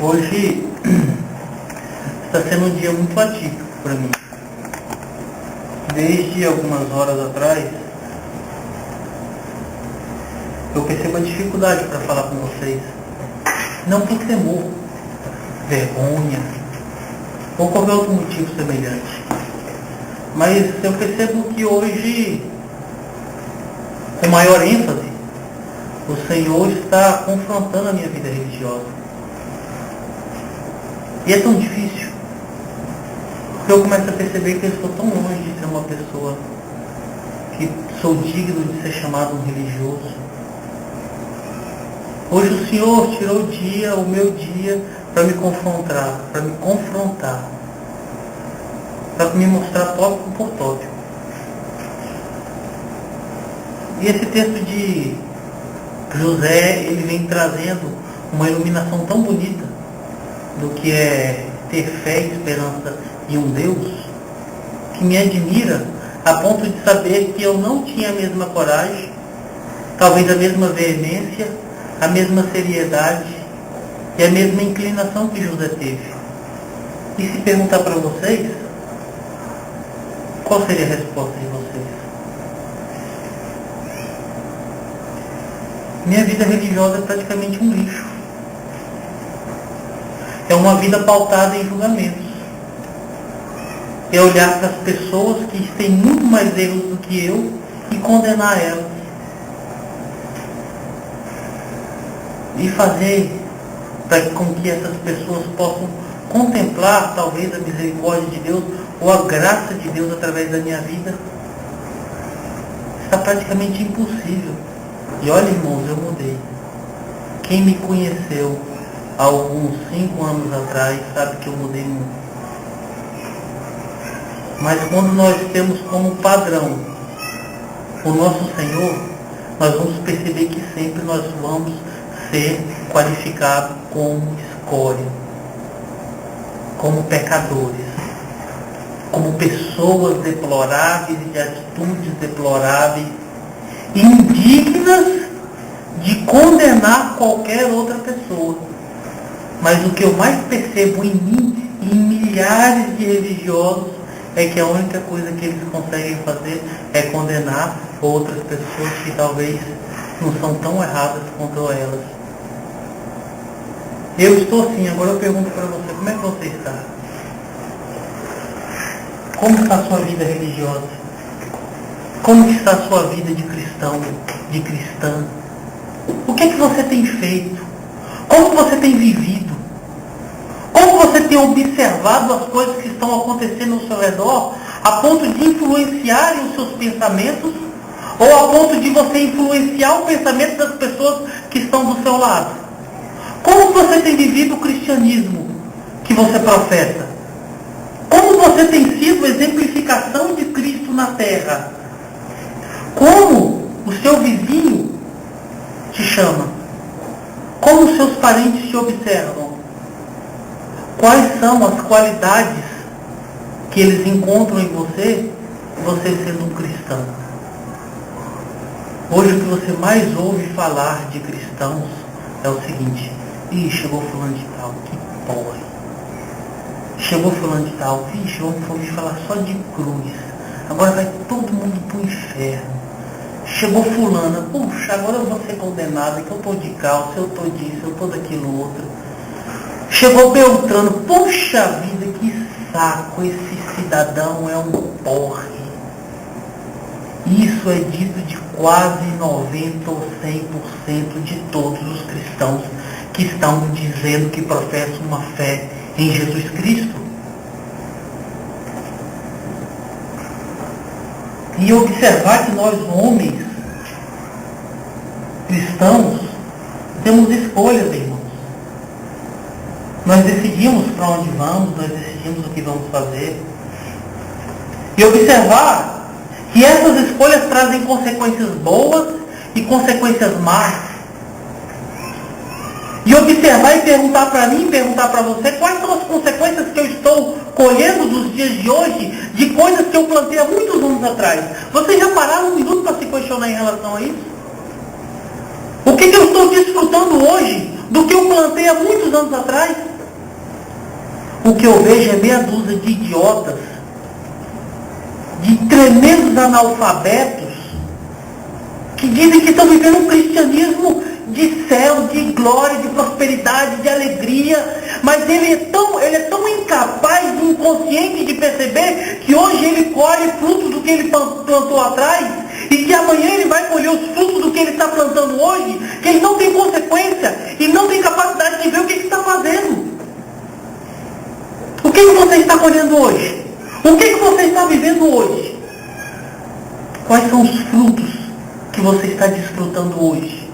Hoje está sendo um dia muito atípico para mim. Desde algumas horas atrás, eu percebo a dificuldade para falar com vocês. Não por temor, vergonha ou qualquer outro motivo semelhante. Mas eu percebo que hoje, com maior ênfase, o Senhor está confrontando a minha vida religiosa. E é tão difícil, porque eu começo a perceber que eu estou tão longe de ser uma pessoa que sou digno de ser chamado um religioso. Hoje o Senhor tirou o meu dia, para me confrontar, para me mostrar tópico por tópico. E esse texto de José, ele vem trazendo uma iluminação tão bonita do que é ter fé e esperança em um Deus, que me admira a ponto de saber que eu não tinha a mesma coragem, talvez a mesma veemência, a mesma seriedade e a mesma inclinação que José teve. E se perguntar para vocês, qual seria a resposta de vocês? Minha vida religiosa é praticamente um lixo. É uma vida pautada em julgamentos. É olhar para as pessoas que têm muito mais erros do que eu e condenar elas. E fazer com que essas pessoas possam contemplar talvez a misericórdia de Deus ou a graça de Deus através da minha vida. Está praticamente impossível. E olha, irmãos, eu mudei. Quem me conheceu há alguns 5 anos atrás sabe que eu mudei muito. Mas quando nós temos como padrão o nosso Senhor, nós vamos perceber que sempre nós vamos ser qualificados como escória, como pecadores, como pessoas deploráveis e de atitudes deploráveis, indignas de condenar qualquer outra pessoa. Mas o que eu mais percebo em mim e em milhares de religiosos é que a única coisa que eles conseguem fazer é condenar outras pessoas que talvez não são tão erradas quanto elas. Eu estou assim. Agora eu pergunto para você, como é que você está? Como está a sua vida religiosa? Como está a sua vida de cristão, de cristã? O que é que você tem feito? Como você tem vivido? Como você tem observado as coisas que estão acontecendo ao seu redor, a ponto de influenciarem os seus pensamentos, ou a ponto de você influenciar o pensamento das pessoas que estão do seu lado? Como você tem vivido o cristianismo que você professa? Como você tem sido exemplificação de Cristo na terra? Como o seu vizinho te chama? Como os seus parentes te observam? Quais são as qualidades que eles encontram em você sendo um cristão? Hoje o que você mais ouve falar de cristãos é o seguinte: ih, chegou fulano de tal, que porra. Chegou fulano de tal, vixe, vamos ouvir falar só de cruz. Agora vai todo mundo para o inferno. Chegou fulana, puxa, agora eu vou ser condenada, que eu estou de calça, eu estou disso, eu estou daquilo outro. Chegou Beltrano, puxa vida, que saco, esse cidadão é um porre. Isso é dito de quase 90 ou 100% de todos os cristãos que estão dizendo que professam uma fé em Jesus Cristo. E observar que nós, homens cristãos, temos escolhas, irmãos. Nós decidimos para onde vamos, nós decidimos o que vamos fazer. E observar que essas escolhas trazem consequências boas e consequências más. E observar e perguntar para mim, perguntar para você, quais são as consequências que eu estou colhendo dos dias de hoje, de coisas que eu plantei há muitos anos atrás. Vocês já pararam um minuto para se questionar em relação a isso? O que eu estou desfrutando hoje do que eu plantei há muitos anos atrás? O que eu vejo é meia dúzia de idiotas, de tremendos analfabetos, que dizem que estão vivendo um cristianismo de céu, de glória, de prosperidade, de alegria, mas ele é tão incapaz, inconsciente de perceber que hoje ele colhe frutos do que ele plantou atrás, e que amanhã ele vai colher os frutos do que ele está plantando hoje, que ele não tem consequência e não tem capacidade de ver o que ele está fazendo. O que você está colhendo hoje? O que você está vivendo hoje? Quais são os frutos que você está desfrutando hoje?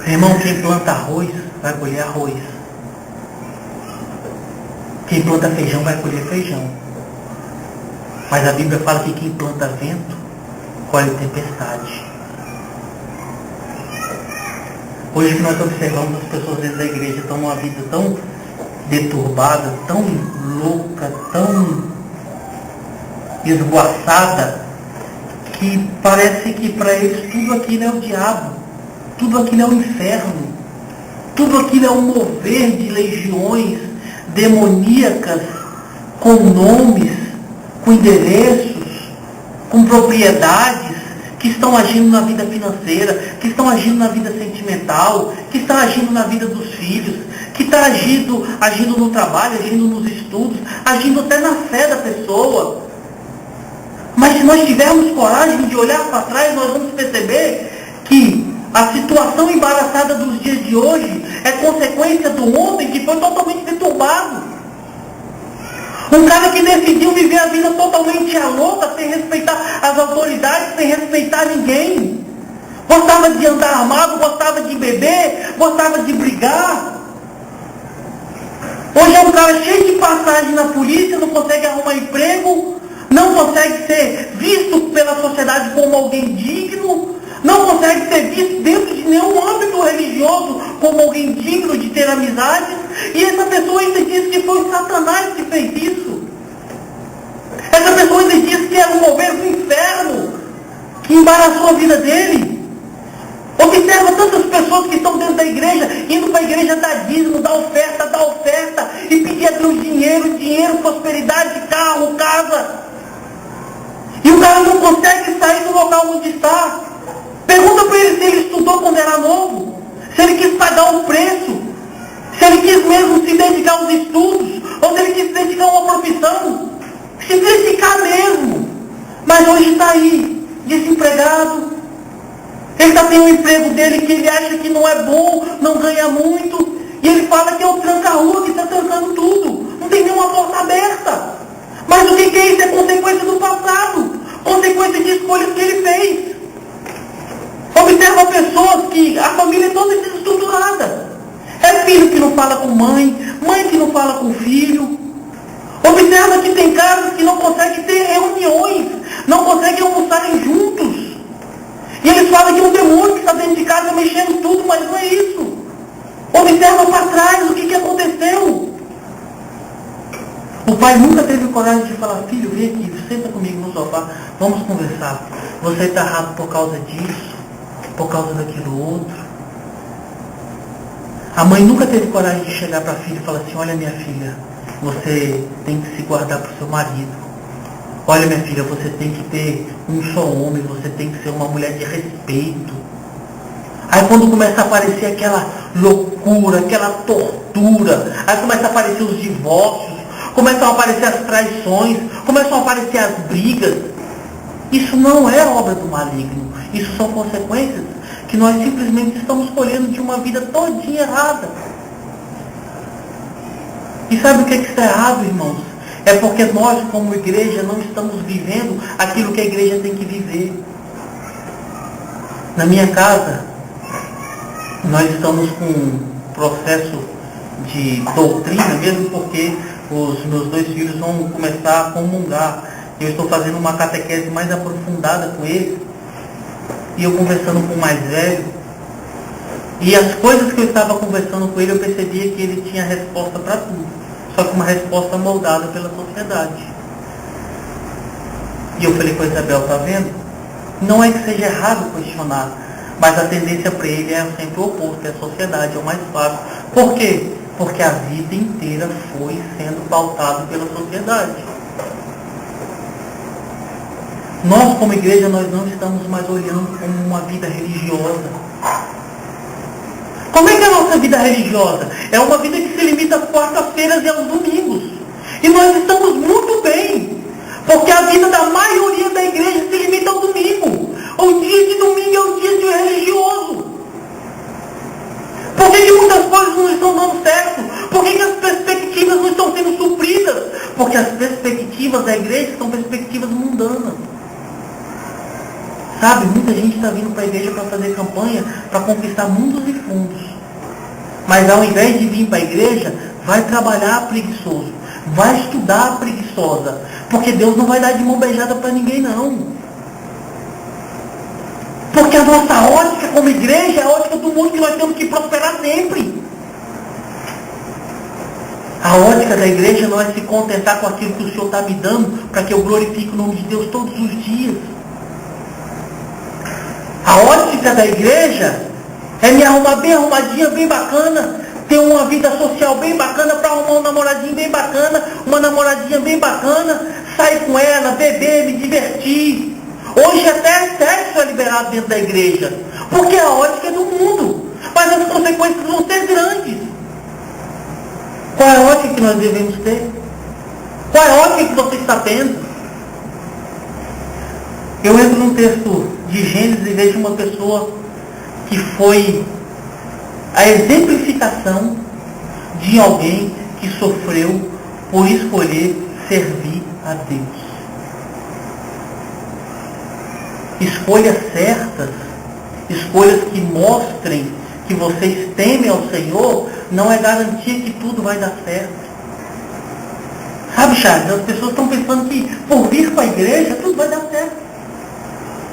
Irmão, quem planta arroz vai colher arroz. Quem planta feijão vai colher feijão. Mas a Bíblia fala que quem planta vento colhe tempestade. Hoje que nós observamos as pessoas dentro da igreja estão numa vida tão deturbada, tão louca, tão esguaçada, que parece que para eles tudo aquilo é o diabo, tudo aquilo é o inferno, tudo aquilo é um mover de legiões demoníacas, com nomes, com endereços, com propriedades, que estão agindo na vida financeira, que estão agindo na vida sentimental, que estão agindo na vida dos filhos, que está agindo no trabalho, agindo nos estudos, agindo até na fé da pessoa. Mas se nós tivermos coragem de olhar para trás, nós vamos perceber que a situação embaraçada dos dias de hoje é consequência do homem que foi totalmente deturbado. Um cara que decidiu viver a vida totalmente à louca, sem respeitar as autoridades, sem respeitar ninguém. Gostava de andar armado, gostava de beber, gostava de brigar. Hoje é um cara cheio de passagem na polícia, não consegue arrumar emprego, não consegue ser visto pela sociedade como alguém digno, não consegue ser visto dentro de nenhum âmbito religioso como alguém digno de ter amizades, e essa pessoa ainda diz que foi Satanás que fez isso. Essa pessoa ainda diz que era um mover do inferno que embaraçou a vida dele. Observa tantas pessoas que estão dentro da igreja, indo para a igreja dar dízimo, dar oferta, e pedir a Deus dinheiro, prosperidade, carro, casa. E o cara não consegue sair do local onde está. Pergunta para ele se ele estudou quando era novo, se ele quis pagar um preço, se ele quis mesmo se dedicar aos estudos, ou se ele quis se dedicar a uma profissão. Se dedicar mesmo. Mas hoje está aí, desempregado. Ele está tendo um emprego dele que ele acha que não é bom, não ganha muito, e ele fala que é o tranca-rua que está trancando tudo. Não tem nenhuma porta aberta. Mas o que é isso? É consequência do passado, consequência de escolhas que ele fez. Observa pessoas que a família é toda desestruturada. É filho que não fala com mãe que não fala com filho. Observa que tem casas que não conseguem ter reuniões, não conseguem almoçarem juntos. E eles falam que um demônio que está dentro de casa mexendo tudo, mas não é isso. Observa para trás o que aconteceu. O pai nunca teve coragem de falar: filho, vem aqui, senta comigo no sofá, vamos conversar. Você está errado por causa disso, por causa daquilo outro. A mãe nunca teve coragem de chegar para a filha e falar assim: olha, minha filha, você tem que se guardar para o seu marido. Olha, minha filha, você tem que ter um só homem, você tem que ser uma mulher de respeito. Aí quando começa a aparecer aquela loucura, aquela tortura, aí começa a aparecer os divórcios, começam a aparecer as traições, começam a aparecer as brigas. Isso não é obra do maligno, isso são consequências que nós simplesmente estamos colhendo de uma vida todinha errada. E sabe o que está errado, irmãos? É porque nós, como igreja, não estamos vivendo aquilo que a igreja tem que viver. Na minha casa, nós estamos com um processo de doutrina, mesmo porque os meus dois filhos vão começar a comungar. Eu estou fazendo uma catequese mais aprofundada com eles, e eu conversando com o mais velho, e as coisas que eu estava conversando com ele, eu percebia que ele tinha resposta para tudo. Só que uma resposta moldada pela sociedade. E eu falei com a Isabel: tá vendo? Não é que seja errado questionar, mas a tendência para ele é sempre o oposto, é a sociedade, é o mais fácil. Por quê? Porque a vida inteira foi sendo pautado pela sociedade. Nós, como igreja, nós não estamos mais olhando como uma vida religiosa. Como é que é a nossa vida religiosa? É uma vida que se limita às quartas-feiras e aos domingos. E nós estamos muito bem, porque a vida da maioria da igreja se limita ao domingo. O dia de domingo é o dia de religioso. Por que muitas coisas não estão dando certo? Por que as perspectivas não estão sendo supridas? Porque as perspectivas da igreja são perspectivas mundanas. Sabe, muita gente está vindo para a igreja para fazer campanha, para conquistar mundos e fundos. Mas ao invés de vir para a igreja, vai trabalhar preguiçoso. Vai estudar preguiçosa. Porque Deus não vai dar de mão beijada para ninguém, não. Porque a nossa ótica como igreja é a ótica do mundo que nós temos que prosperar sempre. A ótica da igreja não é se contentar com aquilo que o Senhor está me dando, para que eu glorifique o nome de Deus todos os dias. A ótica da igreja é me arrumar bem arrumadinha, bem bacana, ter uma vida social bem bacana, para arrumar um namoradinho bem bacana, uma namoradinha bem bacana, sair com ela, beber, me divertir. Hoje até sexo é liberado dentro da igreja, porque a ótica é do mundo, mas as consequências vão ser grandes. Qual é a ótica que nós devemos ter? Qual é a ótica que você está tendo? Eu entro num texto de Gênesis e vejo uma pessoa que foi a exemplificação de alguém que sofreu por escolher servir a Deus. Escolhas certas, escolhas que mostrem que vocês temem ao Senhor, não é garantia que tudo vai dar certo. Sabe, Charles, as pessoas estão pensando que por vir para a igreja tudo vai dar certo.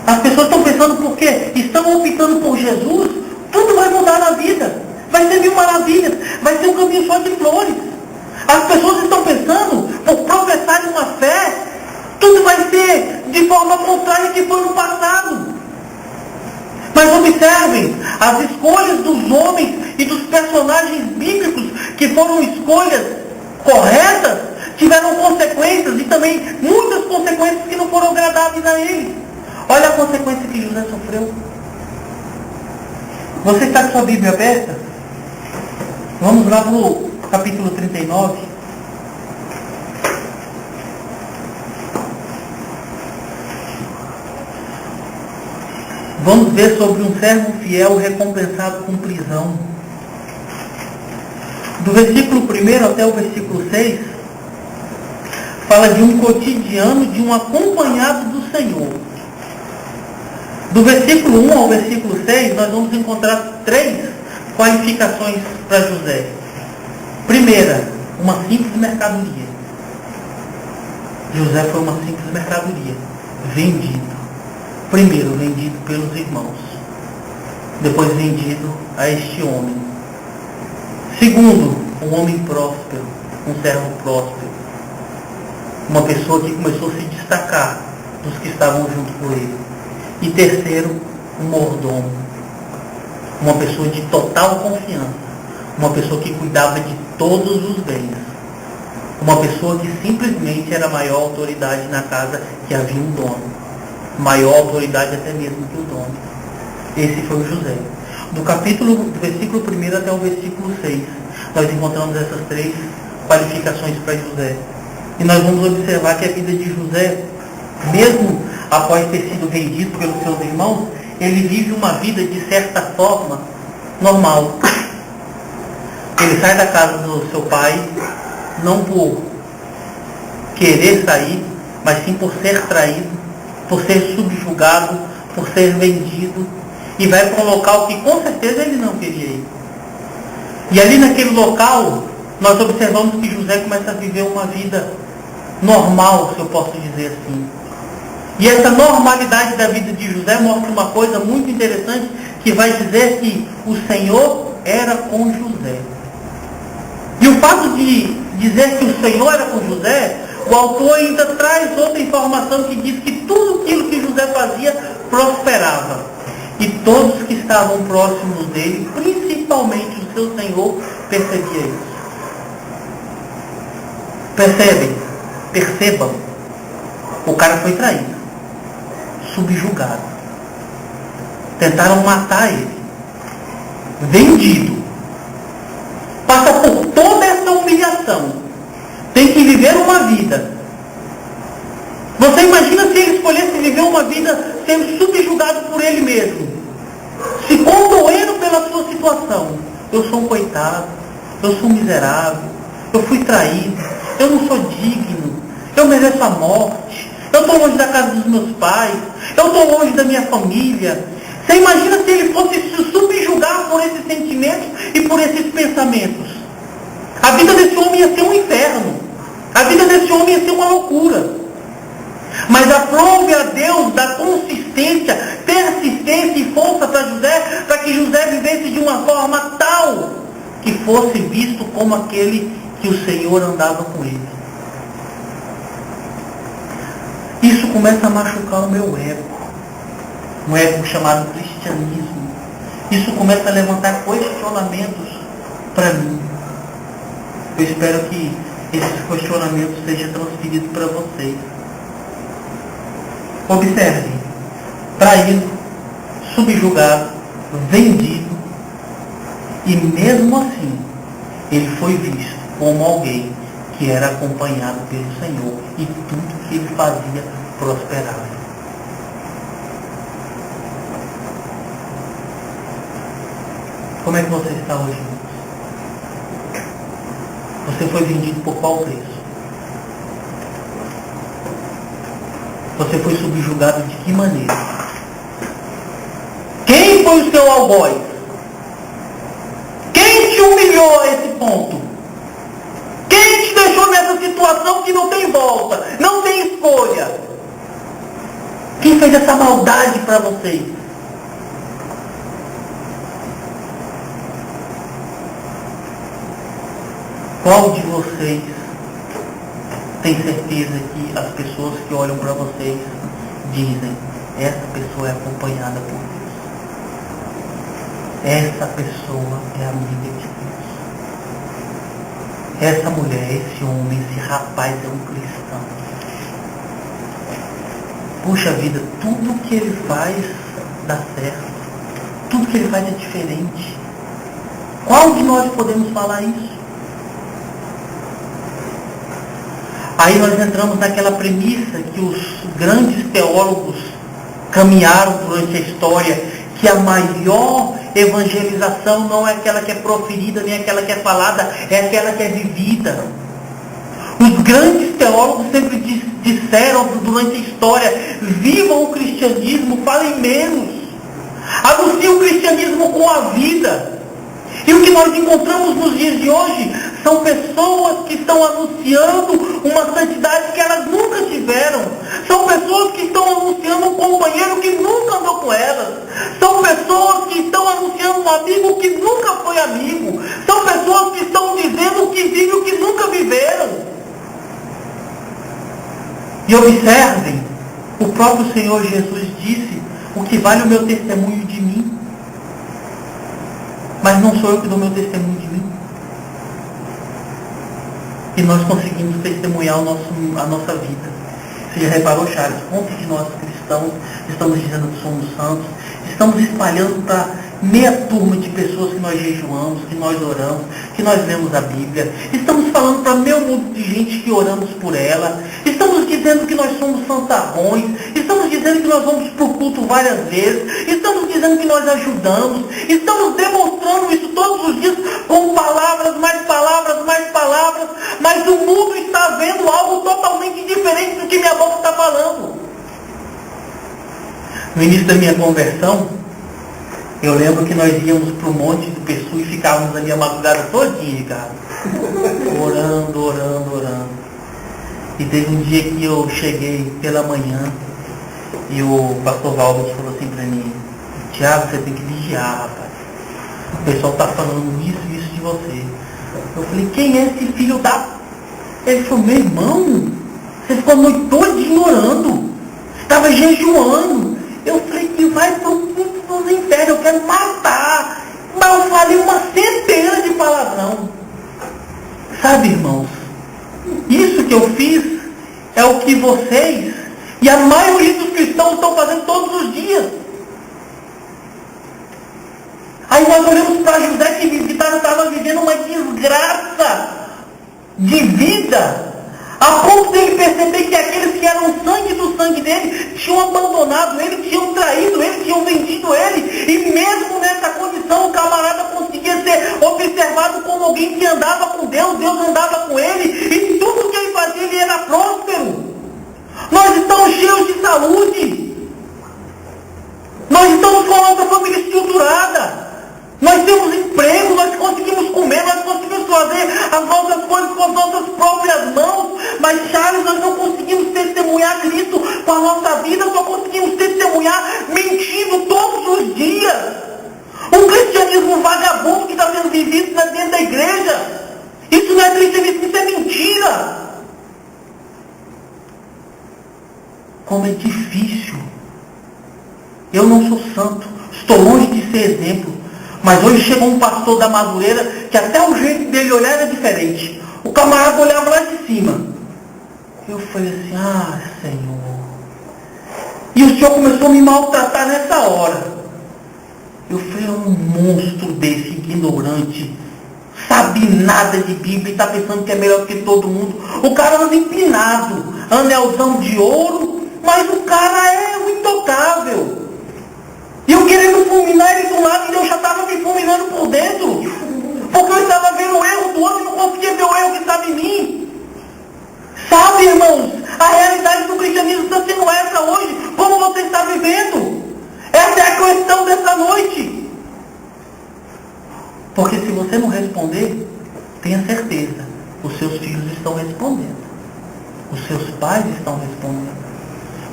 As pessoas estão pensando porque estão optando por Jesus, tudo vai mudar na vida. Vai ser mil maravilhas, vai ser um caminho só de flores. As pessoas estão pensando, por professar uma fé, tudo vai ser de forma contrária que foi no passado. Mas observem, as escolhas dos homens e dos personagens bíblicos, que foram escolhas corretas, tiveram consequências e também muitas consequências que não foram agradáveis a eles. Olha a consequência que José sofreu. Você está com sua Bíblia aberta? Vamos lá para o capítulo 39. Vamos ver sobre um servo fiel recompensado com prisão. Do versículo 1 até o versículo 6, fala de um cotidiano de um acompanhado do Senhor. Do versículo 1 ao versículo 6, nós vamos encontrar 3 qualificações para José. Primeira, uma simples mercadoria. José foi uma simples mercadoria, vendido. Primeiro, vendido pelos irmãos. Depois, vendido a este homem. Segundo, um homem próspero, um servo próspero. Uma pessoa que começou a se destacar dos que estavam junto com ele. E terceiro, um mordomo. Uma pessoa de total confiança. Uma pessoa que cuidava de todos os bens. Uma pessoa que simplesmente era a maior autoridade na casa, que havia um dono. Maior autoridade até mesmo que o dono. Esse foi o José. Do versículo 1 até o versículo 6, nós encontramos essas 3 qualificações para José. E nós vamos observar que a vida de José, mesmo após ter sido vendido pelos seus irmãos, ele vive uma vida de certa forma normal. Ele sai da casa do seu pai, não por querer sair, mas sim por ser traído, por ser subjugado, por ser vendido, e vai para um local que com certeza ele não queria ir. E ali naquele local, nós observamos que José começa a viver uma vida normal, se eu posso dizer assim. E essa normalidade da vida de José mostra uma coisa muito interessante, que vai dizer que o Senhor era com José. E o fato de dizer que o Senhor era com José, o autor ainda traz outra informação que diz que tudo aquilo que José fazia prosperava. E todos que estavam próximos dele, principalmente o seu Senhor, percebia isso. Percebam, o cara foi traído, subjugado, tentaram matar ele, vendido, passa por toda essa humilhação, tem que viver uma vida. Você imagina se ele escolhesse viver uma vida sendo subjugado por ele mesmo, se condoendo pela sua situação. Eu sou um coitado, eu sou um miserável, eu fui traído, eu não sou digno, eu mereço a morte, eu estou longe da casa dos meus pais, eu estou longe da minha família. Você imagina se ele fosse se subjugar por esses sentimentos e por esses pensamentos? A vida desse homem ia ser um inferno, a vida desse homem ia ser uma loucura. Mas aprove a Deus da consistência, persistência e força para José, para que José vivesse de uma forma tal que fosse visto como aquele que o Senhor andava com ele. Isso começa a machucar o meu ego, um ego chamado cristianismo. Isso começa a levantar questionamentos para mim. Eu espero que esses questionamentos sejam transferidos para vocês. Observe, traído, subjugado, vendido, e mesmo assim, ele foi visto como alguém que era acompanhado pelo Senhor, e tudo que ele fazia prosperava. Como é que você está hoje, irmãos? Você foi vendido por qual preço? Você foi subjugado de que maneira? Quem foi o seu algoz? Quem te humilhou a esse ponto? Quem te deixou nessa situação que não tem volta, não tem escolha? Quem fez essa maldade para vocês? Qual de vocês tem certeza que as pessoas que olham para vocês dizem: essa pessoa é acompanhada por Deus, essa pessoa é amiga de Deus, essa mulher, esse homem, esse rapaz é um cristão? Puxa vida, tudo que ele faz dá certo, tudo que ele faz é diferente. Qual de nós podemos falar isso? Aí nós entramos naquela premissa que os grandes teólogos caminharam durante a história, que a maior evangelização não é aquela que é proferida, nem aquela que é falada, é aquela que é vivida. Os grandes teólogos sempre disseram durante a história: vivam o cristianismo, falem menos, anunciem o cristianismo com a vida. E o que nós encontramos nos dias de hoje são pessoas que estão anunciando uma santidade que elas nunca tiveram. São pessoas que estão anunciando um companheiro que nunca andou com elas. São pessoas que estão anunciando um amigo que nunca foi amigo. São pessoas que estão dizendo o que vivem o que nunca viveram. E observem, o próprio Senhor Jesus disse: o que vale o meu testemunho de mim? Mas não sou eu que dou meu testemunho de mim. E nós conseguimos testemunhar a nossa vida. Você já reparou, Charles? Quantos de nós cristãos estamos dizendo que somos santos? Estamos espalhando para meia turma de pessoas que nós jejuamos, que nós oramos, que nós lemos a Bíblia. Estamos falando para meio mundo de gente que oramos por ela. Estamos dizendo que nós somos santarrões. Estamos dizendo que nós vamos para o culto várias vezes. Estamos dizendo que nós ajudamos. Estamos demonstrando isso todos os dias com palavras, mais palavras, mais palavras. Mas o mundo está vendo algo totalmente diferente do que minha boca está falando. No início da minha conversão, eu lembro que nós íamos para o Monte do Pessu e ficávamos ali a madrugada todinha, cara. Orando. E teve um dia que eu cheguei pela manhã e o pastor Valdo falou assim para mim: Tiago, você tem que vigiar, rapaz. O pessoal está falando isso de você. Eu falei: quem é esse filho da... Ele falou: meu irmão, você ficou a noite todinha orando, estava jejuando. Eu falei: que vai para o inferno, eu quero matar. Mas eu falei uma centena de palavrão. Sabe, irmãos, isso que eu fiz é o que vocês e a maioria dos cristãos estão fazendo todos os dias. Aí nós olhamos para José que estava vivendo uma desgraça de vida, a ponto de ele perceber que aqueles que eram sangue do sangue dele tinham abandonado ele, tinham traído ele, tinham vendido ele. E mesmo nessa condição, o camarada conseguia ser observado como alguém que andava com Deus, Deus andava com ele, e tudo que ele fazia, ele era próspero. Nós estamos cheios de saúde. Nós estamos com a nossa família estruturada. Nós temos emprego, nós conseguimos comer, nós conseguimos fazer as nossas coisas com as nossas próprias mãos. Mas, Charles, nós não conseguimos testemunhar Cristo com a nossa vida, só conseguimos testemunhar mentindo todos os dias. Um cristianismo vagabundo que está sendo vivido dentro da igreja. Isso não é cristianismo, isso é mentira. Como é difícil. Eu não sou santo, estou longe de ser exemplo. Mas hoje chegou um pastor da Madureira que até o jeito dele olhar era diferente. O camarada olhava lá de cima. Eu falei assim, Senhor. E o Senhor começou a me maltratar nessa hora. Eu falei, um monstro desse, ignorante, sabe nada de Bíblia e está pensando que é melhor que todo mundo. O cara anda empinado, anelzão de ouro, mas o cara é o intocável. E eu querendo fulminar ele de um lado e eu já estava me fulminando por dentro. Porque eu estava vendo o erro do outro e não conseguia ver o erro que estava em mim. Sabe, irmãos, a realidade do cristianismo está sendo essa hoje. Como você está vivendo? Essa é a questão dessa noite. Porque se você não responder, tenha certeza, os seus filhos estão respondendo. Os seus pais estão respondendo.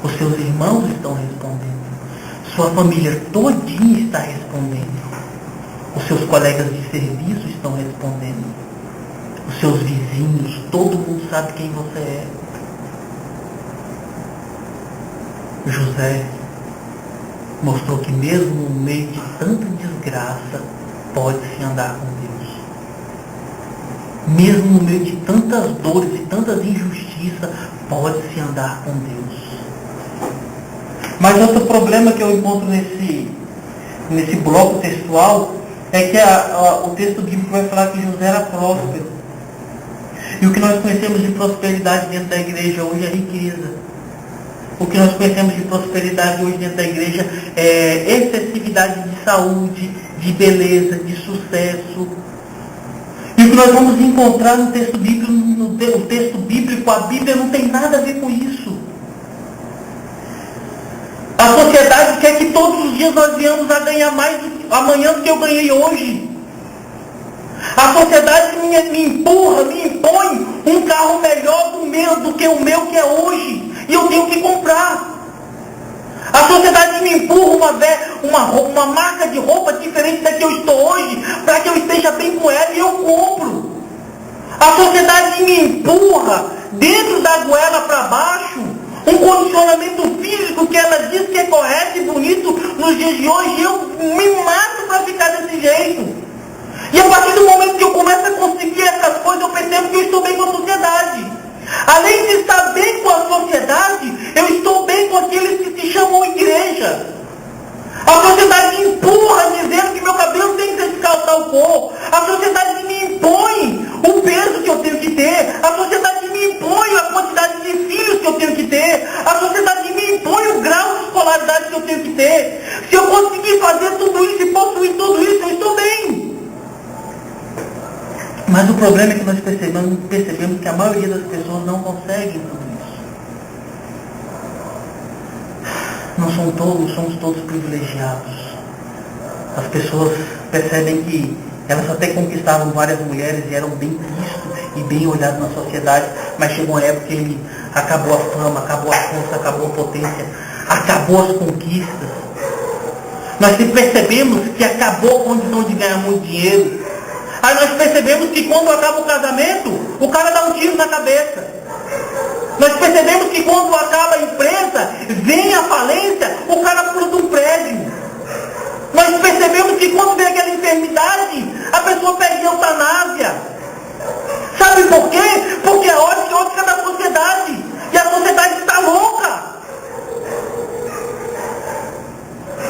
Os seus irmãos estão respondendo. Sua família todinha está respondendo. Os seus colegas de serviço estão respondendo. Os seus vizinhos, todo mundo sabe quem você é. José mostrou que mesmo no meio de tanta desgraça, pode-se andar com Deus. Mesmo no meio de tantas dores e tantas injustiças, pode-se andar com Deus. Mas outro problema que eu encontro nesse bloco textual é que o texto bíblico vai falar que José era próspero. E o que nós conhecemos de prosperidade dentro da igreja hoje é riqueza. O que nós conhecemos de prosperidade hoje dentro da igreja é excessividade de saúde, de beleza, de sucesso. E o que nós vamos encontrar no texto bíblico, a Bíblia não tem nada a ver com isso. A sociedade quer que todos os dias nós venhamos a ganhar mais amanhã do que eu ganhei hoje. A sociedade me empurra, me impõe um carro melhor do que o meu que é hoje. E eu tenho que comprar. A sociedade me empurra uma marca de roupa diferente da que eu estou hoje, para que eu esteja bem com ela e eu compro. A sociedade me empurra dentro da goela para baixo um condicionamento físico que ela diz que é correto e bonito nos dias de hoje, e eu me mato para ficar desse jeito. E a partir do momento que eu começo a conseguir essas coisas, eu percebo que eu estou bem com a sociedade. Além de estar bem com a sociedade, eu estou bem com aqueles que se chamam igreja. A sociedade me empurra dizendo que meu cabelo tem que ser de tal cor. A sociedade me impõe o peso que eu tenho que ter. A sociedade me impõe a quantidade de filhos que eu tenho que ter. A sociedade me impõe o grau de escolaridade que eu tenho que ter. Se eu conseguir fazer tudo isso e possuir tudo isso, eu estou bem. Mas o problema é que nós percebemos que a maioria das pessoas não conseguem tudo isso. Não somos todos privilegiados. As pessoas percebem que elas até conquistavam várias mulheres e eram bem vistos e bem olhados na sociedade, mas chegou uma época que acabou a fama, acabou a força, acabou a potência, acabou as conquistas. Nós percebemos que acabou a condição de ganhar muito dinheiro. Aí nós percebemos que quando acaba o casamento, o cara dá um tiro na cabeça. Nós percebemos que quando acaba a empresa, vem a falência, o cara pula de um prédio. Nós percebemos que quando vem aquela enfermidade, a pessoa pede eutanásia. Sabe por quê? Porque a ótica da sociedade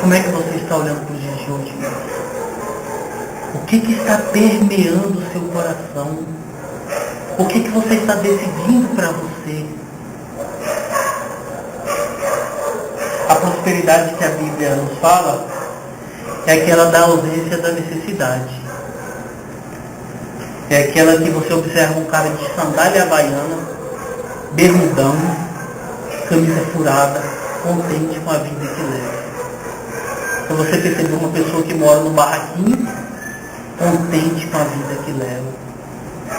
Como é que você está olhando para os dias de hoje? O que está permeando o seu coração? O que você está decidindo para você? A prosperidade que a Bíblia nos fala é aquela da ausência da necessidade. É aquela que você observa um cara de sandália havaiana, bermudão, camisa furada, contente com a vida que leva. Então você percebe uma pessoa que mora num barraquinho, contente com a vida que leva.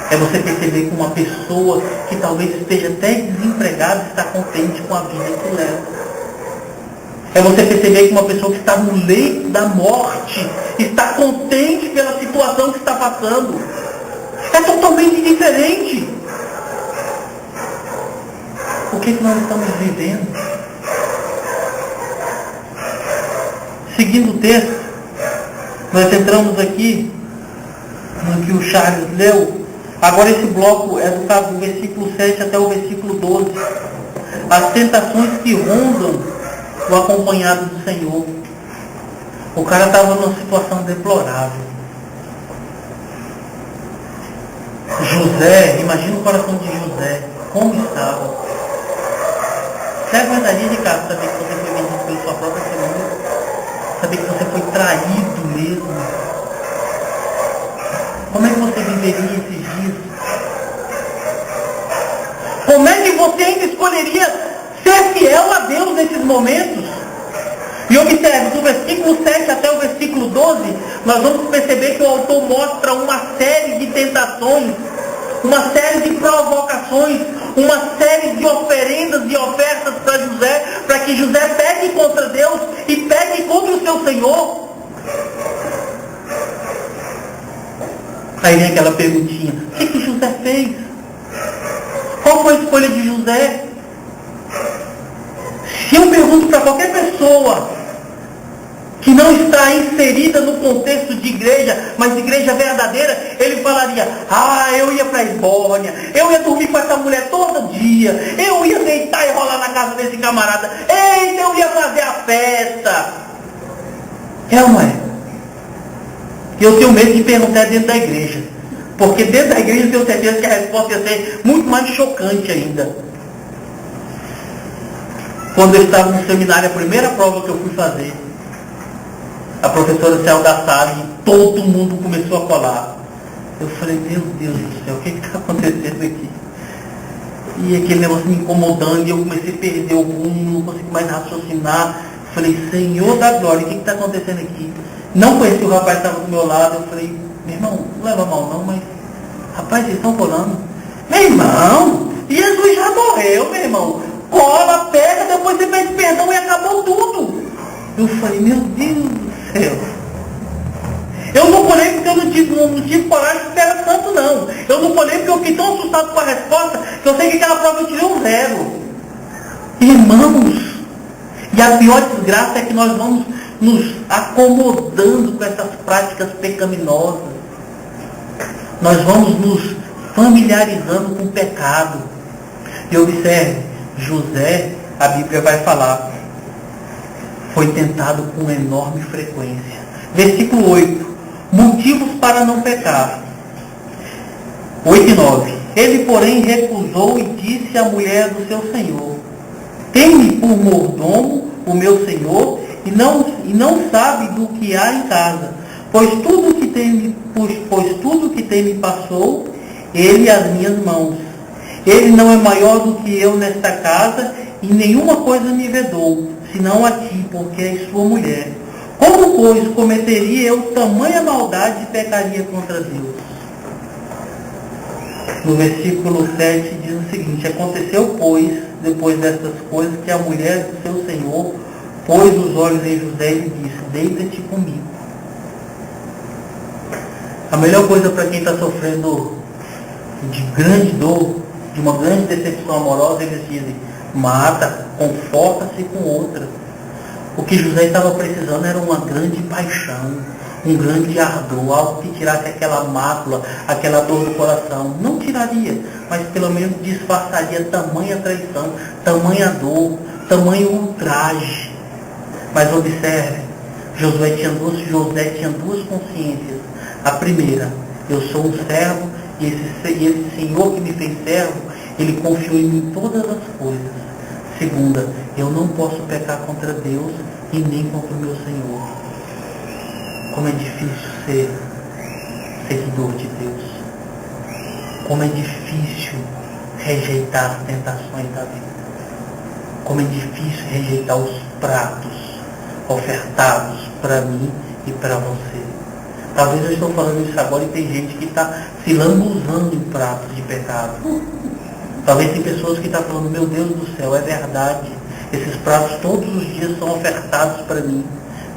É você perceber que uma pessoa que talvez esteja até desempregada está contente com a vida que leva. É você perceber que uma pessoa que está no leito da morte está contente pela situação que está passando. É totalmente diferente. O que nós estamos vivendo? Seguindo o texto, nós entramos aqui no que o Charles leu. Agora esse bloco é do versículo 7 até o versículo 12. As tentações que rondam o acompanhado do Senhor. O cara estava numa situação deplorável. José, imagina o coração de José, como estava. Você aguentaria de casa saber que você foi vendido pela sua própria família? Saber que você foi traído mesmo? Como é que você viveria esses dias? Como é que você ainda escolheria ser fiel a Deus nesses momentos? E observe, do versículo 7 até o versículo 12, nós vamos perceber que o autor mostra uma série de tentações, uma série de provocações, uma série de oferendas e ofertas para José, para que José pegue contra Deus e pegue contra o seu Senhor. Aí vem aquela perguntinha: o que José fez? Qual foi a escolha de José? Se eu pergunto para qualquer pessoa que não está inserida no contexto de igreja, mas igreja verdadeira, ele falaria: eu ia para a Esbórnia, eu ia dormir com essa mulher todo dia, eu ia deitar e rolar na casa desse camarada, eita, eu ia fazer a festa. É ou não é? E eu tenho medo de perguntar dentro da igreja, porque dentro da igreja eu tenho certeza que a resposta ia ser muito mais chocante ainda. Quando eu estava no seminário, a primeira prova que eu fui fazer, a professora saiu da sala e todo mundo começou a colar. Eu falei: meu Deus do céu, o que está acontecendo aqui? E aquele negócio me incomodando, e eu comecei a perder o rumo, não consegui mais raciocinar. Falei: Senhor da glória, o que está acontecendo aqui? Não conheci o rapaz que estava do meu lado. Eu falei: meu irmão, não leva mal não, mas rapaz, vocês estão colando. Meu irmão, Jesus já morreu, meu irmão. Cola, pega, depois você pede perdão e acabou tudo. Eu falei: meu Deus do céu. Eu não colei porque eu não tive coragem de pegar tanto, não. Eu não colei porque eu fiquei tão assustado com a resposta que eu sei que aquela prova eu tirei um 0. Irmãos, e a pior desgraça é que nós vamos nos acomodando com essas práticas pecaminosas. Nós vamos nos familiarizando com o pecado. E observe, José, a Bíblia vai falar, foi tentado com enorme frequência. Versículo 8. Motivos para não pecar. 8 e 9. Ele, porém, recusou e disse à mulher do seu senhor: tem-me por mordomo o meu senhor, e não sabe do que há em casa, pois tudo que tem me passou ele às minhas mãos. Ele não é maior do que eu nesta casa, e nenhuma coisa me vedou, senão a ti, porque és sua mulher. Como, pois, cometeria eu tamanha maldade e pecaria contra Deus? No versículo 7 diz o seguinte: aconteceu, pois, depois destas coisas, que a mulher do seu senhor pôs os olhos em José e lhe disse: deita-te comigo. A melhor coisa para quem está sofrendo de grande dor, de uma grande decepção amorosa, eles dizem: mata, conforta-se com outra. O que José estava precisando era uma grande paixão, um grande ardor, algo que tirasse aquela mácula, aquela dor do coração. Não tiraria, mas pelo menos disfarçaria tamanha traição, tamanha dor, tamanho ultraje. Mas observe, José tinha duas consciências. A primeira, eu sou um servo, e esse Senhor que me fez servo, Ele confiou em mim todas as coisas. Segunda, eu não posso pecar contra Deus e nem contra o meu Senhor. Como é difícil ser seguidor de Deus. Como é difícil rejeitar as tentações da vida. Como é difícil rejeitar os pratos ofertados para mim e para você. Talvez eu estou falando isso agora e tem gente que está se lambuzando em pratos de pecado. Talvez tem pessoas que estão falando, meu Deus do céu, é verdade. Esses pratos todos os dias são ofertados para mim.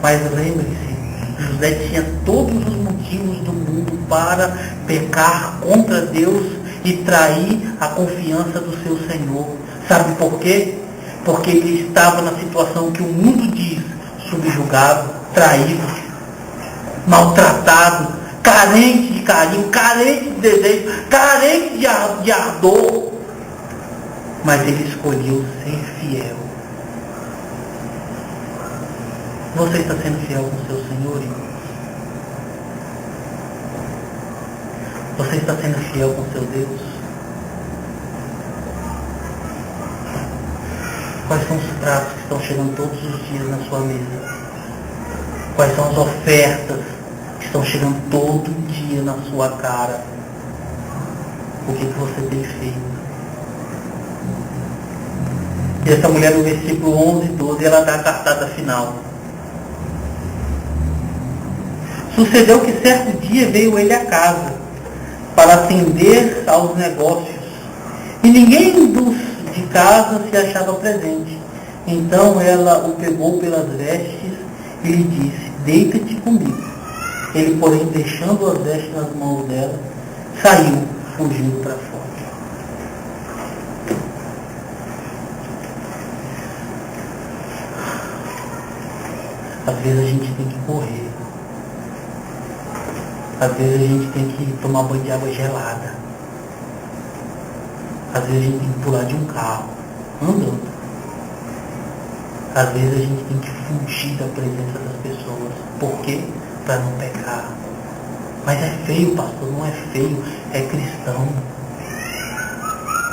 Mas lembre-se, José tinha todos os motivos do mundo para pecar contra Deus e trair a confiança do seu Senhor. Sabe por quê? Porque ele estava na situação que o mundo diz, subjugado, traído, maltratado, carente de carinho, carente de desejo, carente de ardor. Mas ele escolheu ser fiel. Você está sendo fiel com o seu Senhor, irmão? Você está sendo fiel com o seu Deus? Quais são os pratos que estão chegando todos os dias na sua mesa? Quais são as ofertas que estão chegando todo dia na sua cara? O que você tem feito? E essa mulher no versículo 11 e 12, ela dá a cartada final. Sucedeu que certo dia veio ele a casa para atender aos negócios, e ninguém dos de casa se achava presente. Então ela o pegou pelas vestes e lhe disse, deita-te comigo. Ele, porém, deixando as vestes nas mãos dela, saiu, fugindo para fora. Às vezes a gente tem que correr. Às vezes a gente tem que tomar banho de água gelada. Às vezes a gente tem que pular de um carro, andando. Às vezes a gente tem que fugir da presença das pessoas. Por quê? Para não pecar. Mas é feio, pastor, não é feio, é cristão.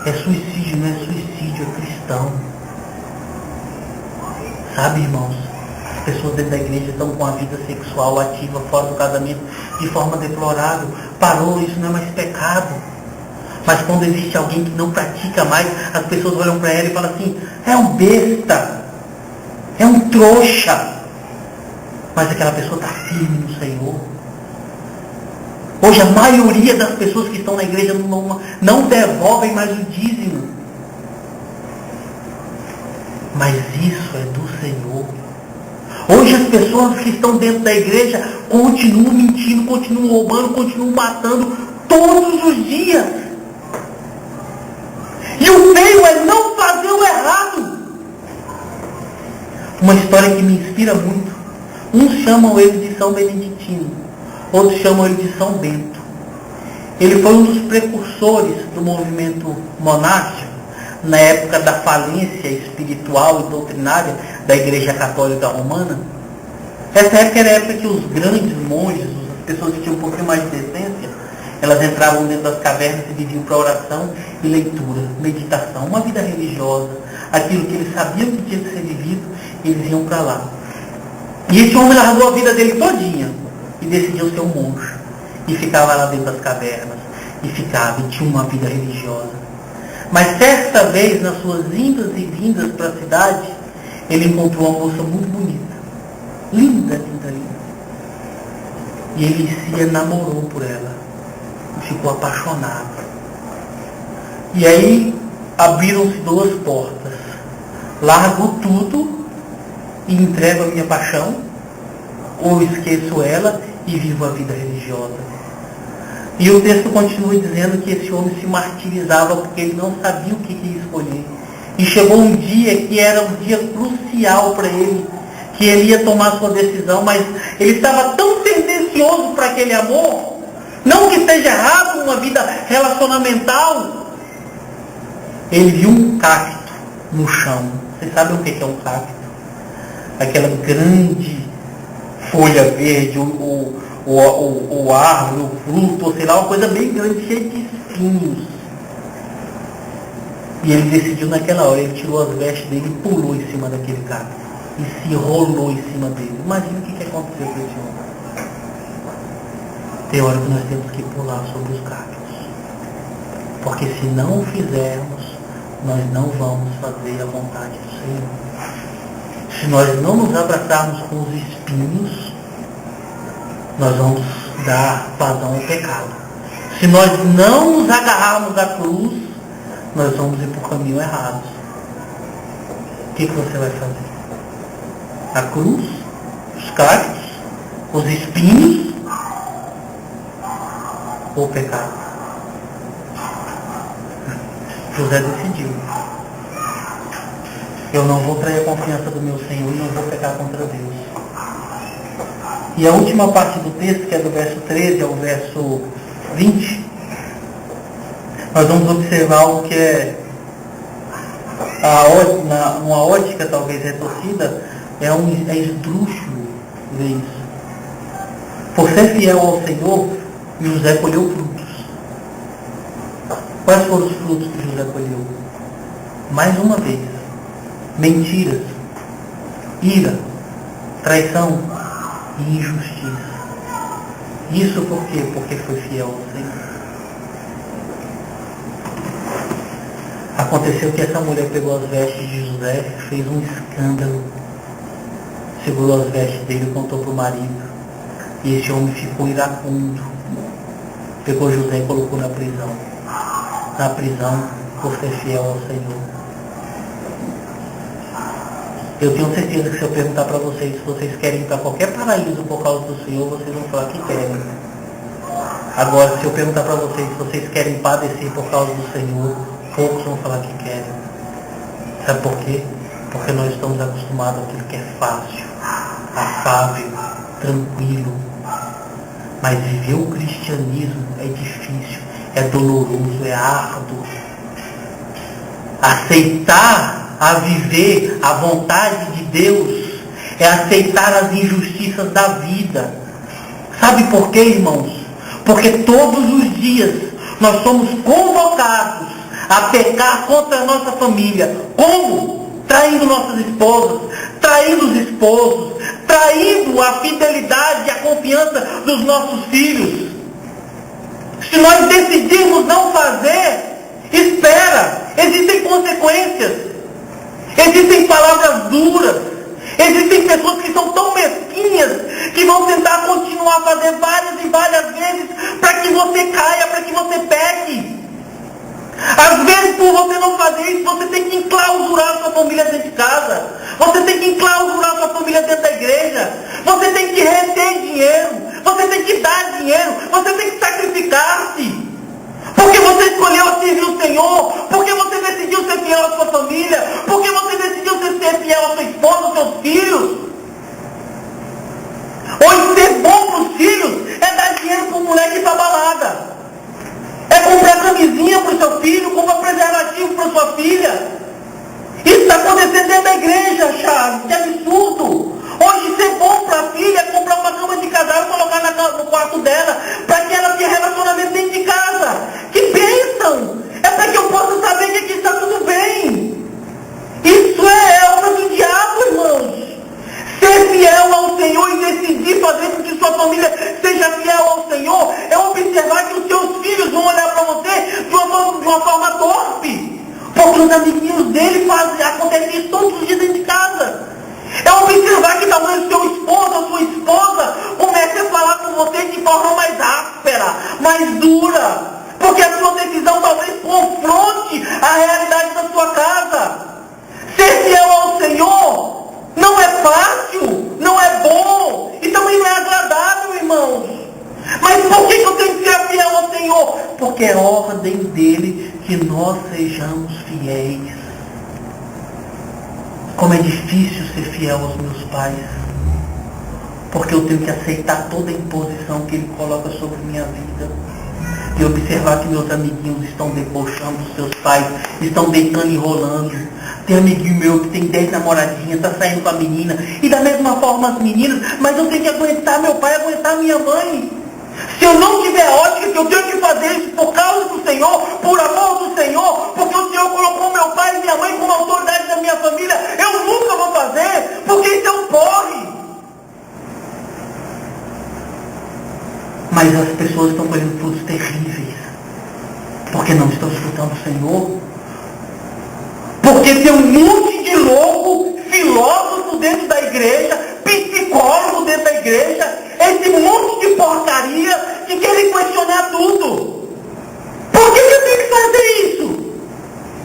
É suicídio, não é suicídio, é cristão. Sabe, irmãos? As pessoas dentro da igreja estão com a vida sexual ativa, fora do casamento, de forma deplorável. Parou, isso não é mais pecado. Mas quando existe alguém que não pratica mais, as pessoas olham para ela e falam assim, é um besta, é um trouxa. Mas aquela pessoa está firme no Senhor. Hoje a maioria das pessoas que estão na igreja não devolvem mais o dízimo. Mas isso é do Senhor. Hoje as pessoas que estão dentro da igreja continuam mentindo, continuam roubando, continuam matando todos os dias. E o feio é não fazer o errado. Uma história que me inspira muito. Uns chamam ele de São Beneditino, outros chamam ele de São Bento. Ele foi um dos precursores do movimento monástico, na época da falência espiritual e doutrinária da Igreja Católica Romana. Essa época era a época que os grandes monges, as pessoas que tinham um pouquinho mais de decência, elas entravam dentro das cavernas e viviam para oração e leitura, meditação, uma vida religiosa, aquilo que eles sabiam que tinha que ser vivido, eles iam para lá. E esse homem largou a vida dele todinha e decidiu ser um monge. E ficava lá dentro das cavernas, e tinha uma vida religiosa. Mas certa vez, nas suas indas e vindas para a cidade, ele encontrou uma moça muito bonita. Linda, linda, linda. E ele se enamorou por ela. E ficou apaixonado. E aí, abriram-se duas portas. Largo tudo e entrego a minha paixão, ou esqueço ela e vivo a vida religiosa. E o texto continua dizendo que esse homem se martirizava porque ele não sabia o que ia escolher. E chegou um dia que era um dia crucial para ele, que ele ia tomar sua decisão, mas ele estava tão tendencioso para aquele amor, não que esteja errado uma vida relacionamental. Ele viu um cacto no chão. Vocês sabem o que é um cacto? Aquela grande folha verde, o árvore, o fruto, ou sei lá, uma coisa bem grande, cheia de espinhos. E ele decidiu naquela hora, ele tirou as vestes dele e pulou em cima daquele cacto. E se rolou em cima dele. Imagina o que aconteceu com esse homem. Tem hora que nós temos que pular sobre os cactos. Porque se não o fizermos, nós não vamos fazer a vontade do Senhor. Se nós não nos abraçarmos com os espinhos, nós vamos dar vazão ao pecado. Se nós não nos agarrarmos à cruz, nós vamos ir para o caminho errado. O que você vai fazer? A cruz, os cactos, os espinhos ou o pecado? José decidiu. Eu não vou trair a confiança do meu Senhor e não vou pecar contra Deus. E a última parte do texto, que é do verso 13 ao verso 20, nós vamos observar algo que é, numa ótica talvez retorcida, é esdrúxulo ver isso. Por ser fiel ao Senhor, José colheu frutos. Quais foram os frutos que José colheu? Mais uma vez, mentiras, ira, traição e injustiça. Isso por quê? Porque foi fiel ao Senhor. Aconteceu que essa mulher pegou as vestes de José, fez um escândalo, segurou as vestes dele e contou para o marido. E esse homem ficou iracundo. Pegou José e colocou na prisão. Na prisão, por ser fiel ao Senhor. Eu tenho certeza que se eu perguntar para vocês se vocês querem ir para qualquer paraíso por causa do Senhor, vocês vão falar que querem. Agora, se eu perguntar para vocês se vocês querem padecer por causa do Senhor, poucos vão falar que querem. Sabe por quê? Porque nós estamos acostumados àquilo que é fácil, afável, tranquilo. Mas viver o cristianismo é difícil, é doloroso, é árduo. Aceitar a viver a vontade de Deus é aceitar as injustiças da vida. Sabe por quê, irmãos? Porque todos os dias nós somos convocados a pecar contra a nossa família. Como? Traindo nossas esposas, traindo os esposos, traindo a fidelidade e a confiança dos nossos filhos. Se nós decidirmos não fazer, espera, existem consequências, existem palavras duras, existem pessoas que são tão mesquinhas que vão tentar continuar a fazer várias e várias vezes para que você caia, para que você peque. Às vezes, por você não fazer isso, você tem que enclausurar a sua família dentro de casa. Você tem que enclausurar a sua família dentro da igreja. Você tem que reter dinheiro. Você tem que dar dinheiro. Você tem que sacrificar-se. Porque você escolheu servir o Senhor. Porque você decidiu ser fiel à sua família. Porque você decidiu ser fiel à sua esposa, aos seus filhos. Hoje, ser bom para os filhos é dar dinheiro para o moleque para balada. É comprar camisinha para o seu filho, comprar preservativo para sua filha. Isso está acontecendo dentro da igreja, Charles. Que absurdo. Hoje ser bom para a filha é comprar uma cama de casal e colocar no quarto dela, para que ela tenha relacionamento dentro de casa. Que bênção! É para que eu possa saber que aqui está tudo bem. Isso é obra do diabo, irmãos. Ser fiel ao Senhor e decidir fazer com que sua família seja fiel ao Senhor é observar que os seus filhos vão olhar para você de uma forma torpe. Porque os amiguinhos dele acontece isso todos os dias dentro de casa. É observar que talvez o seu esposo ou sua esposa comece a falar com você de forma mais áspera, mais dura. Porque a sua decisão talvez confronte a realidade da sua casa. Ser fiel ao Senhor não é fácil, não é bom e também não é agradável, irmãos. Mas por que eu tenho que ser fiel ao Senhor? Porque é ordem dele que nós sejamos fiéis. Como é difícil ser fiel aos meus pais. Porque eu tenho que aceitar toda a imposição que ele coloca sobre minha vida. E observar que meus amiguinhos estão debochando dos seus pais, estão deitando e rolando, Tem amiguinho meu que tem 10 namoradinhas, tá saindo com a menina. E da mesma forma as meninas, mas eu tenho que aguentar meu pai, aguentar minha mãe. Se eu não tiver ótica, que eu tenho que fazer isso por causa do Senhor, por amor do Senhor, porque o Senhor colocou meu pai e minha mãe como autoridade da minha família, eu nunca vou fazer, porque isso é um porre. Mas as pessoas estão colhendo frutos terríveis, porque não estão escutando o Senhor. Porque tem um monte de louco, filósofo dentro da igreja, psicólogo dentro da igreja, esse monte de porcaria que querem questionar tudo. Por que eu tenho que fazer isso?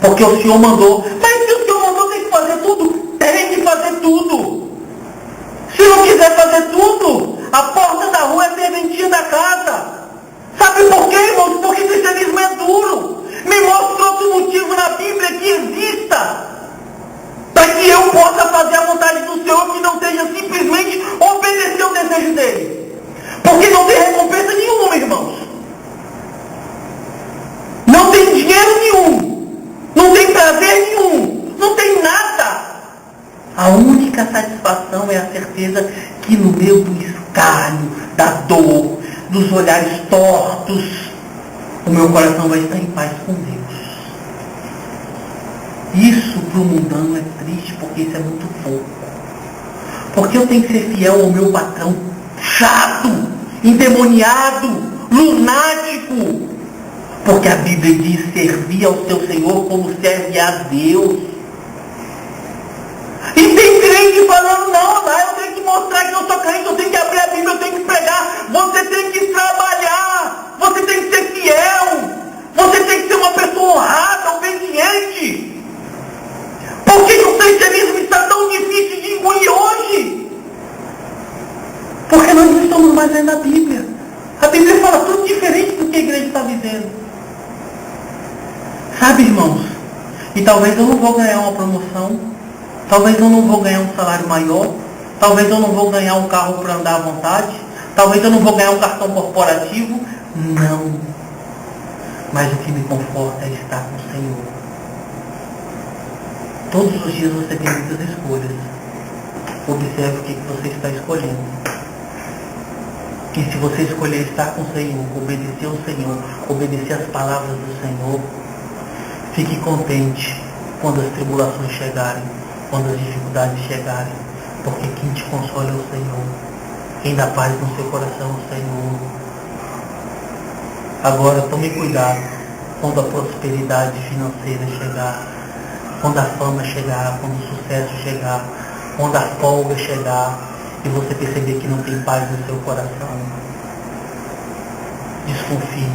Porque o Senhor mandou. Mas se o Senhor mandou, tem que fazer tudo? Tem que fazer tudo. Se não quiser fazer tudo, a porta da rua é serventia da casa. Sabe por quê, irmãos? Porque o cristianismo é duro. Me mostra outro motivo na Bíblia que exista para que eu possa fazer a vontade do Senhor, que não seja simplesmente obedecer ao desejo dele. Porque não tem recompensa nenhuma, irmãos. Não tem dinheiro nenhum. Não tem prazer nenhum. Não tem nada. A única satisfação é a certeza que no meio do escárnio, da dor, dos olhares tortos, o meu coração vai estar em paz com Deus. Isso para o mundano é triste, porque isso é muito pouco. Porque eu tenho que ser fiel ao meu patrão chato, endemoniado, lunático. Porque a Bíblia diz servir ao seu Senhor como serve a Deus. E tem crente falando, não, eu tenho que mostrar que eu sou crente, eu tenho que abrir a Bíblia, eu tenho que pregar. Você tem que trabalhar, você tem que ser fiel, você tem que ser uma pessoa honrada, obediente. Por que o cristianismo está tão difícil de engolir hoje? Porque nós não estamos mais lendo a Bíblia. A Bíblia fala tudo diferente do que a igreja está vivendo. Sabe, irmãos? E talvez eu não vou ganhar uma promoção, talvez eu não vou ganhar um salário maior, talvez eu não vou ganhar um carro para andar à vontade, talvez eu não vou ganhar um cartão corporativo. Não. Mas o que me conforta é estar com o Senhor. Todos os dias você tem muitas escolhas. Observe o que você está escolhendo. E se você escolher estar com o Senhor, obedecer ao Senhor, obedecer às palavras do Senhor, fique contente quando as tribulações chegarem, quando as dificuldades chegarem, porque quem te consola é o Senhor. Quem dá paz no seu coração é o Senhor. Agora tome cuidado quando a prosperidade financeira chegar, quando a fama chegar, quando o sucesso chegar, quando a folga chegar e você perceber que não tem paz no seu coração. Desconfie,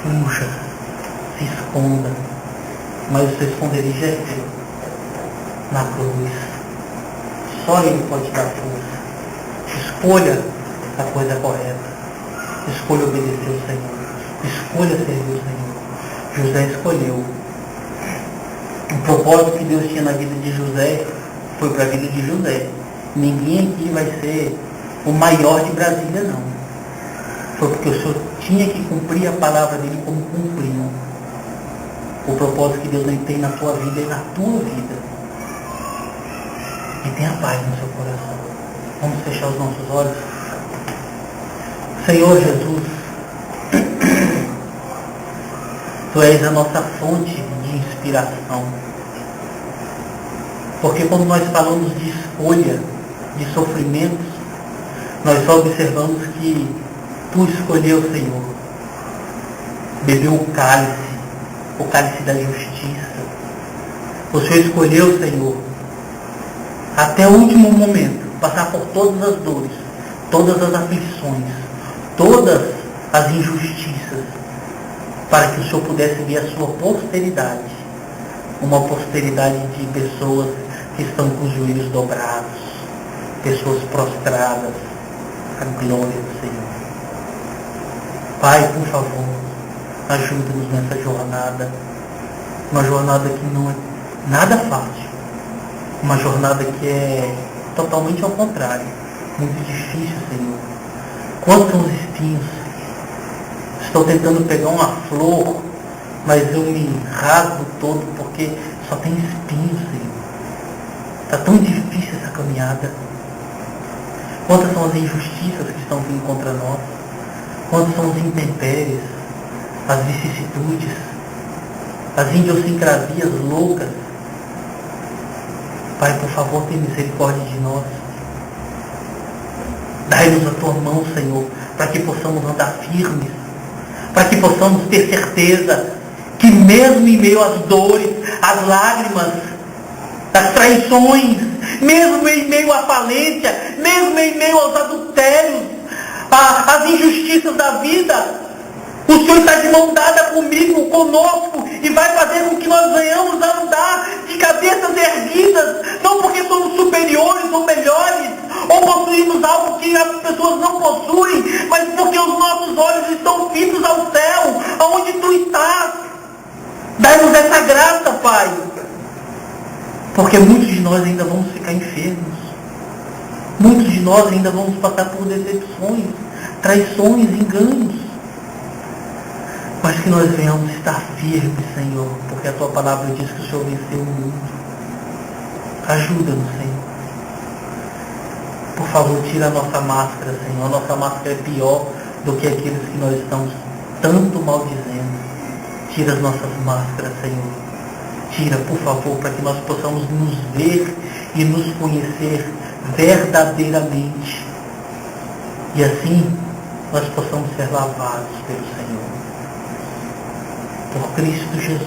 fuja, se esconda, mas o seu esconderijo é seu, na cruz. Só Ele pode dar força. Escolha a coisa correta. Escolha obedecer ao Senhor. Escolha servir o Senhor. José escolheu. O propósito que Deus tinha na vida de José foi para a vida de José. Ninguém aqui vai ser o maior de Brasília, não. Foi porque o Senhor tinha que cumprir a palavra dele como cumpriu. O propósito que Deus tem na tua vida e na tua vida. E tenha paz no seu coração. Vamos fechar os nossos olhos. Senhor Jesus, Tu és a nossa fonte de inspiração. Porque quando nós falamos de escolha, de sofrimentos, nós só observamos que Tu escolheu, Senhor, bebeu o cálice da justiça. O Senhor escolheu, Senhor, até o último momento, passar por todas as dores, todas as aflições, todas as injustiças, para que o Senhor pudesse ver a sua posteridade, uma posteridade de pessoas que estão com os joelhos dobrados, pessoas prostradas à glória do Senhor. Pai, por favor, ajuda-nos nessa jornada, uma jornada que não é nada fácil, uma jornada que é totalmente ao contrário, muito difícil, Senhor. Quantos são os espinhos? Estou tentando pegar uma flor, mas eu me rasgo todo porque só tem espinhos, Senhor. Está tão difícil essa caminhada. Quantas são as injustiças que estão vindo contra nós? Quantas são as intempéries, as vicissitudes, as idiosincrasias loucas? Pai, por favor, tenha misericórdia de nós. Dai-nos a tua mão, Senhor, para que possamos andar firmes, para que possamos ter certeza que mesmo em meio às dores, às lágrimas, às traições, mesmo em meio à falência, mesmo em meio aos adultérios, às injustiças da vida, o Senhor está de mão dada comigo, conosco, e vai fazer com que nós venhamos a andar de cabeças erguidas, não porque somos superiores ou melhores, ou possuímos algo que as pessoas não possuem, mas porque os nossos olhos estão fitos ao céu, aonde Tu estás. Dai-nos essa graça, Pai, porque muitos de nós ainda vamos ficar enfermos, muitos de nós ainda vamos passar por decepções, traições, enganos, mas que nós venhamos estar firmes, Senhor, porque a Tua palavra diz que o Senhor venceu o mundo. Ajuda-nos, Senhor. Por favor, tira a nossa máscara, Senhor. A nossa máscara é pior do que aqueles que nós estamos tanto maldizendo. Tira as nossas máscaras, Senhor. Tira, por favor, para que nós possamos nos ver e nos conhecer verdadeiramente. E assim, nós possamos ser lavados pelo Senhor. Por Cristo Jesus.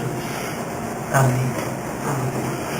Amém. Amém.